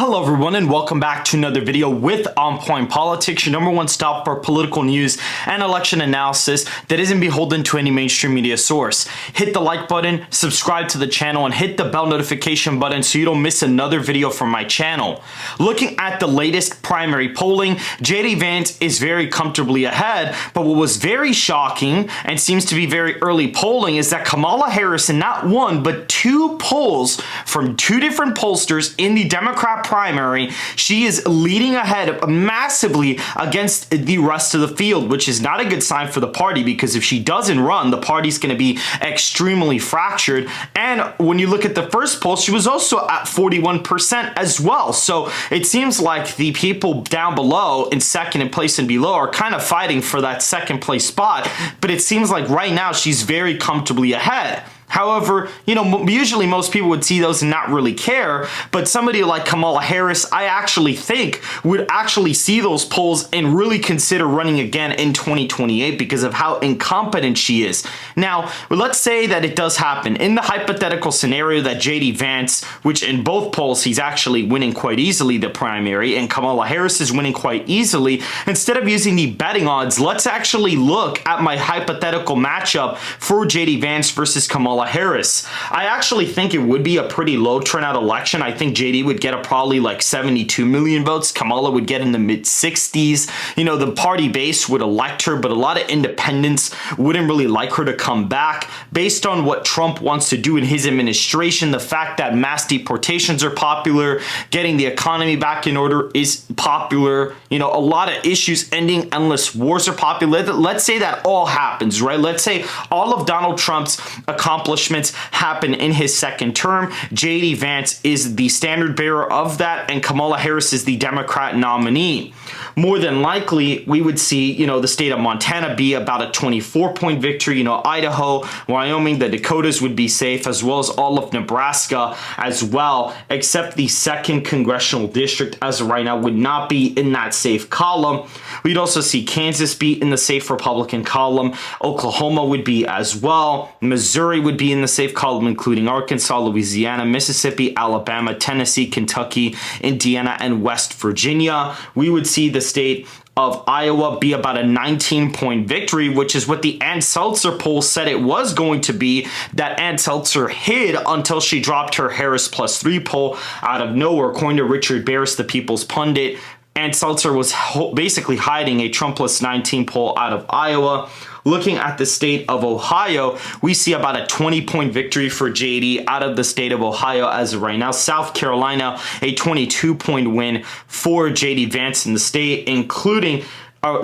Hello everyone and welcome back to another video with On Point Politics, your number one stop for political news and election analysis that isn't beholden to any mainstream media source. Hit the like button, subscribe to the channel, and hit the bell notification button so you don't miss another video from my channel. Looking at the latest primary polling, JD Vance is very comfortably ahead, but what was very shocking and seems to be very early polling is that Kamala Harris in not one but two polls from two different pollsters in the Democrat primary, she is leading ahead massively against the rest of the field, which is not a good sign for the party because if she doesn't run, the party's going to be extremely fractured. And when you look at the first poll, she was also at 41% as well. So it seems like the people down below in second place and below are kind of fighting for that second place spot. But it seems like right now she's very comfortably ahead. However, usually most people would see those and not really care, but somebody like Kamala Harris, I actually think would actually see those polls and really consider running again in 2028 because of how incompetent she is. Now, let's say that it does happen. In the hypothetical scenario that JD Vance, which in both polls he's actually winning quite easily the primary, and Kamala Harris is winning quite easily, instead of using the betting odds, let's actually look at my hypothetical matchup for JD Vance versus Kamala Harris. I actually think it would be a pretty low turnout election. I think JD would get probably like 72 million votes. Kamala would get in the mid 60s. The party base would elect her, but a lot of independents wouldn't really like her to come back based on what Trump wants to do in his administration. The fact that mass deportations are popular, getting the economy back in order is popular. A lot of issues, ending endless wars are popular. Let's say that all happens, right? Let's say all of Donald Trump's accomplishments happen in his second term. JD Vance is the standard bearer of that, and Kamala Harris is the Democrat nominee. More than likely, we would see, the state of Montana be about a 24-point victory. Idaho, Wyoming, the Dakotas would be safe, as well as all of Nebraska as well, except the 2nd congressional district as of right now would not be in that safe column. We'd also see Kansas be in the safe Republican column. Oklahoma would be as well. Missouri would be in the safe column, including Arkansas, Louisiana, Mississippi, Alabama, Tennessee, Kentucky, Indiana, and West Virginia. We would see the state of Iowa be about a 19-point victory, which is what the Ann Seltzer poll said it was going to be, that Ann Seltzer hid until she dropped her Harris +3 poll out of nowhere. According to Richard Barris, the People's Pundit, Ann Seltzer was basically hiding a Trump +19 poll out of Iowa. Looking at the state of Ohio, we see about a 20-point victory for JD out of the state of Ohio as of right now. South Carolina, a 22-point win for JD Vance in the state, including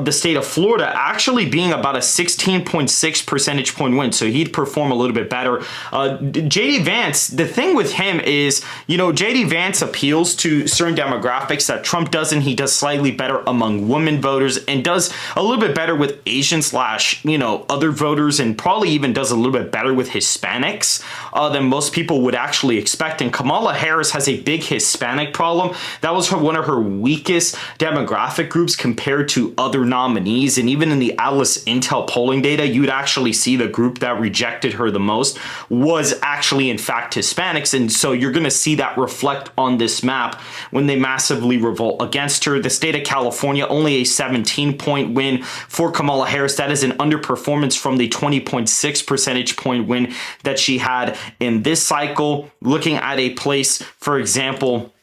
the state of Florida actually being about a 16.6 percentage point win. So he'd perform a little bit better. JD Vance, the thing with him is, JD Vance appeals to certain demographics that Trump doesn't. He does slightly better among women voters and does a little bit better with Asian / other voters, and probably even does a little bit better with Hispanics than most people would actually expect. And Kamala Harris has a big Hispanic problem. That was one of her weakest demographic groups compared to other nominees, and even in the Atlas Intel polling data, you'd actually see the group that rejected her the most was actually in fact Hispanics, and so you're going to see that reflect on this map when they massively revolt against her. The state of California, only a 17-point win for Kamala Harris. That is an underperformance from the 20.6 percentage point win that she had in this cycle. Looking at a place, for example,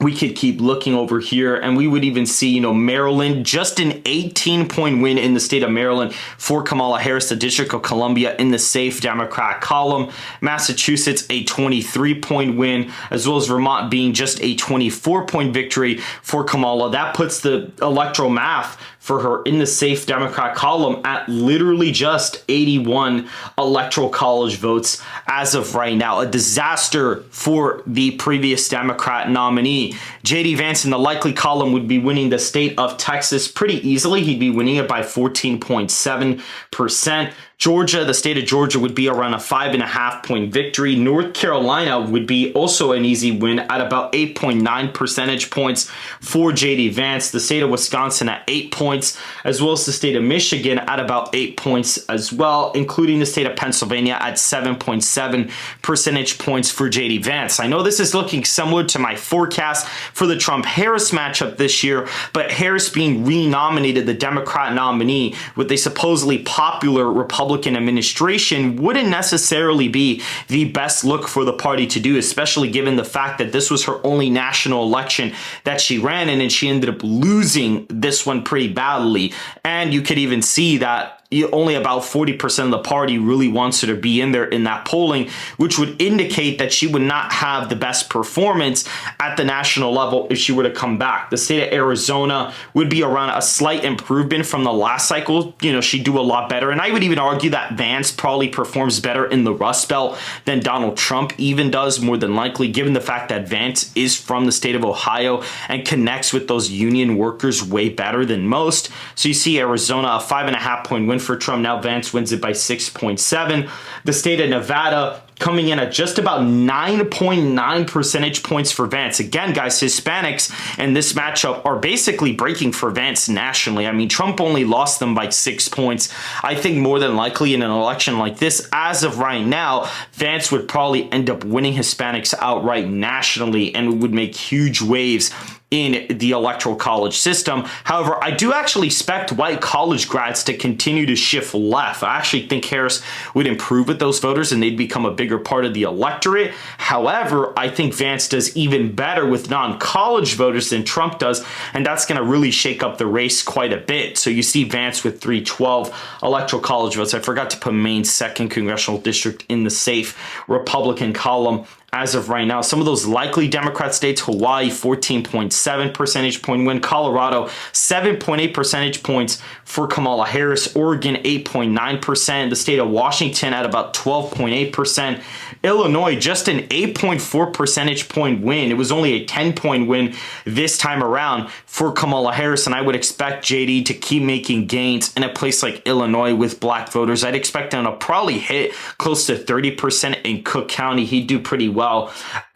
we could keep looking over here and we would even see, Maryland, just an 18-point win in the state of Maryland for Kamala Harris, the District of Columbia in the safe Democrat column. Massachusetts, a 23-point win, as well as Vermont being just a 24-point victory for Kamala. That puts the electoral math for her in the safe Democrat column at literally just 81 electoral college votes as of right now. A disaster for the previous Democrat nominee. JD Vance in the likely column would be winning the state of Texas pretty easily. He'd be winning it by 14.7%. Georgia, the state of Georgia, would be around a 5.5-point victory. North Carolina would be also an easy win at about 8.9 percentage points for J.D. Vance. The state of Wisconsin at 8 points, as well as the state of Michigan at about 8 points as well, including the state of Pennsylvania at 7.7 percentage points for J.D. Vance. I know this is looking similar to my forecast for the Trump-Harris matchup this year, but Harris being renominated the Democrat nominee with a supposedly popular Republican administration wouldn't necessarily be the best look for the party to do, especially given the fact that this was her only national election that she ran in, and she ended up losing this one pretty badly. And you could even see that only about 40% of the party really wants her to be in there in that polling, which would indicate that she would not have the best performance at the national level if she were to come back. The state of Arizona would be around a slight improvement from the last cycle. She'd do a lot better. And I would even argue that Vance probably performs better in the Rust Belt than Donald Trump even does, more than likely, given the fact that Vance is from the state of Ohio and connects with those union workers way better than most. So you see Arizona, a 5.5-point win for Trump. Now Vance wins it by 6.7. The state of Nevada coming in at just about 9.9 percentage points for Vance. Again, guys, Hispanics in this matchup are basically breaking for Vance nationally. I mean, Trump only lost them by 6 points. I think more than likely in an election like this, as of right now, Vance would probably end up winning Hispanics outright nationally and would make huge waves in the electoral college system. However, I do actually expect white college grads to continue to shift left. I actually think Harris would improve with those voters and they'd become a bigger part of the electorate. However, I think Vance does even better with non-college voters than Trump does, and that's going to really shake up the race quite a bit. So you see Vance with 312 electoral college votes. I forgot to put Maine's 2nd congressional district in the safe Republican column. As of right now, some of those likely Democrat states: Hawaii, 14.7 percentage point win; Colorado, 7.8 percentage points for Kamala Harris; Oregon, 8.9%; the state of Washington at about 12.8%; Illinois, just an 8.4 percentage point win. It was only a 10-point win this time around for Kamala Harris, and I would expect JD to keep making gains in a place like Illinois with black voters. I'd expect him to probably hit close to 30% in Cook County. He'd do pretty well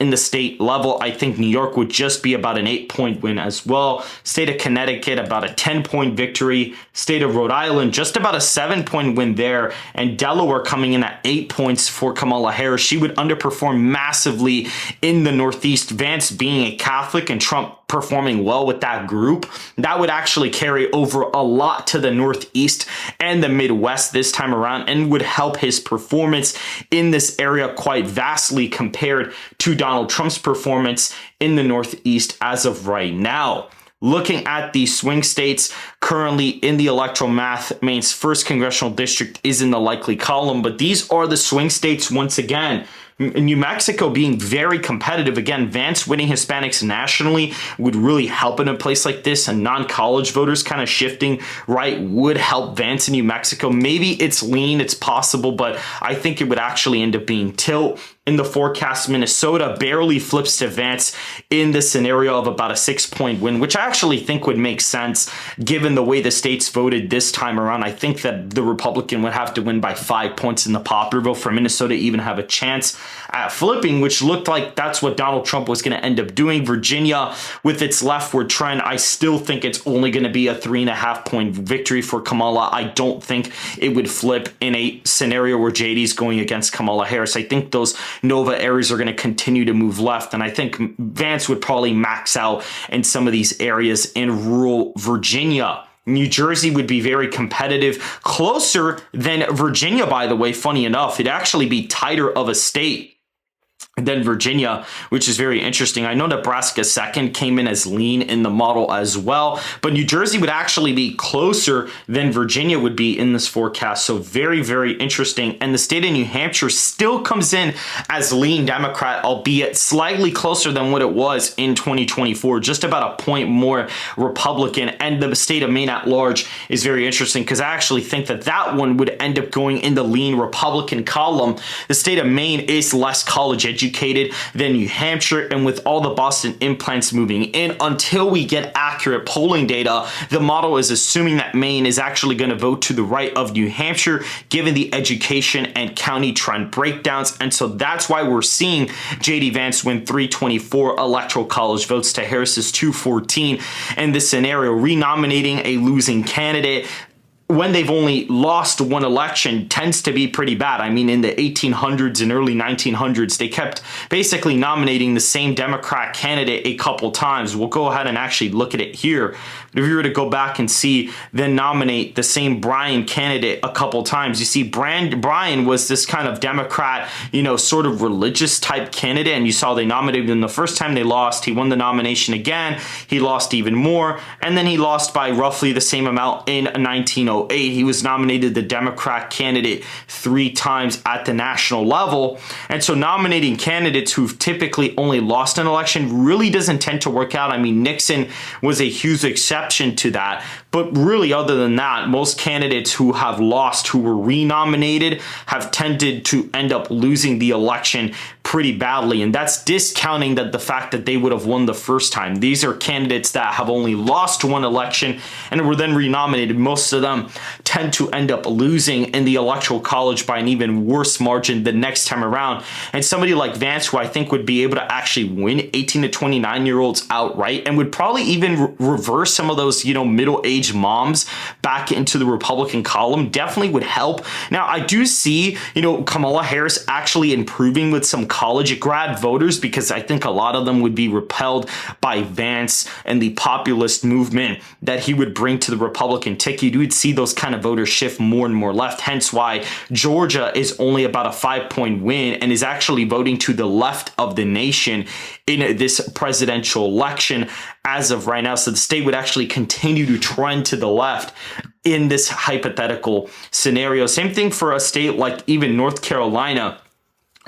in the state level. I think New York would just be about an 8-point win as well. State of Connecticut, about a 10-point victory. State of Rhode Island, just about a 7-point win there. And Delaware coming in at 8 points for Kamala Harris. She would underperform massively in the Northeast. Vance being a Catholic and Trump performing well with that group, that would actually carry over a lot to the Northeast and the Midwest this time around and would help his performance in this area quite vastly compared to Donald Trump's performance in the Northeast as of right now. Looking at the swing states currently in the electoral math, Maine's 1st congressional district is in the likely column, but these are the swing states once again. New Mexico being very competitive. Again, Vance winning Hispanics nationally would really help in a place like this, and non-college voters kind of shifting right would help Vance in New Mexico. Maybe it's lean, it's possible, but I think it would actually end up being tilt. In the forecast, Minnesota barely flips to Vance in the scenario of about a 6-point win, which I actually think would make sense given the way the states voted this time around. I think that the Republican would have to win by 5 points in the popular vote for Minnesota to even have a chance at flipping, which looked like that's what Donald Trump was going to end up doing. Virginia, with its leftward trend, I still think it's only going to be a 3.5-point victory for Kamala. I don't think it would flip in a scenario where JD's going against Kamala Harris. I think those Nova areas are going to continue to move left, and I think Vance would probably max out in some of these areas in rural Virginia. New Jersey would be very competitive, closer than Virginia, by the way. Funny enough, it'd actually be tighter of a state than Virginia, which is very interesting. I know Nebraska 2nd came in as lean in the model as well, but New Jersey would actually be closer than Virginia would be in this forecast. So very, very interesting. And the state of New Hampshire still comes in as lean Democrat, albeit slightly closer than what it was in 2024, just about a point more Republican. And the state of Maine at large is very interesting because I actually think that that one would end up going in the lean Republican column. The state of Maine is less college educated educated than New Hampshire, and with all the Boston implants moving in, until we get accurate polling data, the model is assuming that Maine is actually going to vote to the right of New Hampshire, given the education and county trend breakdowns. And so that's why we're seeing JD Vance win 324 electoral college votes to Harris's 214 in this scenario, renominating a losing candidate when they've only lost one election tends to be pretty bad. I mean, in the 1800s and early 1900s, they kept basically nominating the same Democrat candidate a couple times. We'll go ahead and actually look at it here. But if you were to go back and see, then nominate the same Bryan candidate a couple times, you see Bryan was this kind of Democrat, sort of religious type candidate, and you saw they nominated him the first time they lost. He won the nomination again. He lost even more, and then he lost by roughly the same amount in 1908. He was nominated the Democrat candidate 3 times at the national level. And so nominating candidates who've typically only lost an election really doesn't tend to work out. I mean, Nixon was a huge exception to that. But really, other than that, most candidates who have lost, who were renominated, have tended to end up losing the election pretty badly. And that's discounting the fact that they would have won the first time. These are candidates that have only lost one election and were then renominated. Most of them tend to end up losing in the electoral college by an even worse margin the next time around. And somebody like Vance, who I think would be able to actually win 18 to 29-year-olds outright and would probably even reverse some of those, middle-aged moms back into the Republican column, definitely would help. Now, I do see, Kamala Harris actually improving with some college grad voters, because I think a lot of them would be repelled by Vance and the populist movement that he would bring to the Republican ticket. You would see those kind of voters shift more and more left, hence why Georgia is only about a 5-point win and is actually voting to the left of the nation in this presidential election as of right now. So the state would actually continue to trend to the left in this hypothetical scenario. Same thing for a state like even North Carolina,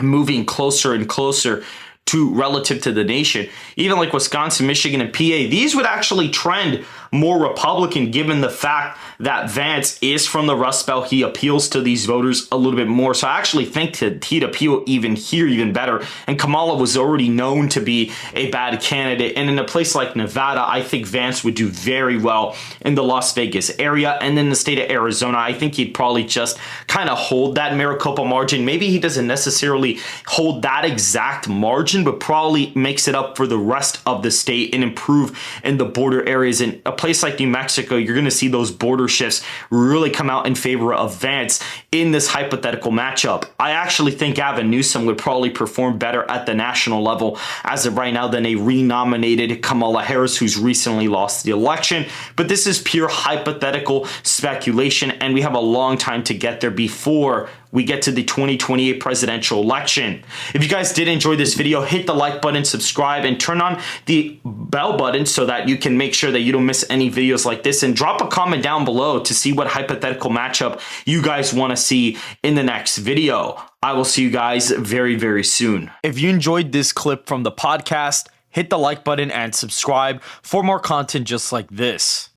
moving closer and closer to relative to the nation. Even like Wisconsin, Michigan, and PA, these would actually trend more Republican, given the fact that Vance is from the Rust Belt. He appeals to these voters a little bit more. So I actually think that he'd appeal even here even better. And Kamala was already known to be a bad candidate. And in a place like Nevada, I think Vance would do very well in the Las Vegas area. And in the state of Arizona, I think he'd probably just kind of hold that Maricopa margin. Maybe he doesn't necessarily hold that exact margin, but probably makes it up for the rest of the state and improve in the border areas. In a place like New Mexico, you're going to see those border shifts really come out in favor of Vance in this hypothetical matchup. I actually think Gavin Newsom would probably perform better at the national level as of right now than a renominated Kamala Harris, who's recently lost the election. But this is pure hypothetical speculation, and we have a long time to get there before we get to the 2028 presidential election. If you guys did enjoy this video, hit the like button, subscribe, and turn on the bell button so that you can make sure that you don't miss any videos like this. And drop a comment down below to see what hypothetical matchup you guys want to see in the next video. I will see you guys very, very soon. If you enjoyed this clip from the podcast, hit the like button and subscribe for more content just like this.